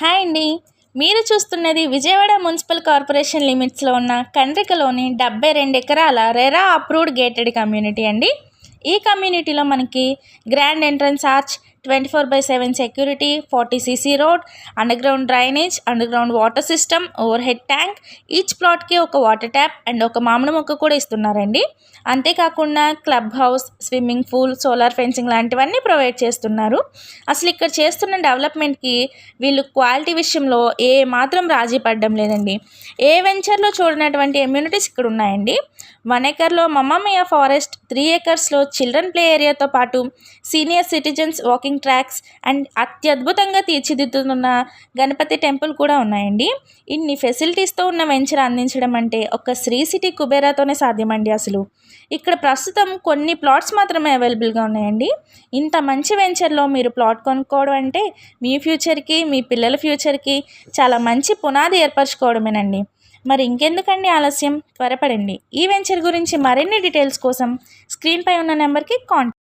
Hi అండి. మీరు చూస్తున్నది విజయవాడ మున్సిపల్ కార్పొరేషన్ లిమిట్స్లో ఉన్న కండ్రికలోని 72 ఎకరాల రెరా అప్రూవ్డ్ గేటెడ్ కమ్యూనిటీ అండి. ఈ కమ్యూనిటీలో మనకి grand entrance arch, 24/7 security, 40cc road, underground drainage, underground water system, overhead tank, each ప్లాట్కి ఒక వాటర్ ట్యాప్ అండ్ ఒక మామిడి మొక్క కూడా ఇస్తున్నారండి. అంతేకాకుండా club house, swimming pool, solar fencing లాంటివన్నీ ప్రొవైడ్ చేస్తున్నారు. అసలు ఇక్కడ చేస్తున్న డెవలప్మెంట్కి వీళ్ళు క్వాలిటీ విషయంలో ఏ మాత్రం రాజీ పడడం లేదండి. ఏ వెంచర్లో చూడనటువంటి ఎమ్యూనిటీస్ ఇక్కడ ఉన్నాయండి. 1 ఎకర్లో మమ్మామియా ఫారెస్ట్, 3 ఎకర్స్లో చిల్డ్రన్ ప్లే ఏరియాతో పాటు senior citizens walking tracks and అత్యద్భుతంగా తీర్చిదిద్దుతున్న గణపతి టెంపుల్ కూడా ఉన్నాయండి. ఇన్ని ఫెసిలిటీస్తో ఉన్న వెంచర్ అందించడం అంటే ఒక శ్రీ సిటీ కుబేరాతోనే సాధ్యమండి. అసలు ఇక్కడ ప్రస్తుతం కొన్ని ప్లాట్స్ మాత్రమే అవైలబుల్గా ఉన్నాయండి. ఇంత మంచి వెంచర్లో మీరు ప్లాట్ కొనుక్కోవడం అంటే మీ ఫ్యూచర్కి, మీ పిల్లల ఫ్యూచర్కి చాలా మంచి పునాది ఏర్పరచుకోవడమేనండి. మరి ఇంకెందుకండి ఆలస్యం, త్వరపడండి. ఈ వెంచర్ గురించి మరిన్ని డీటెయిల్స్ కోసం స్క్రీన్పై ఉన్న నెంబర్కి కాంటాక్ట్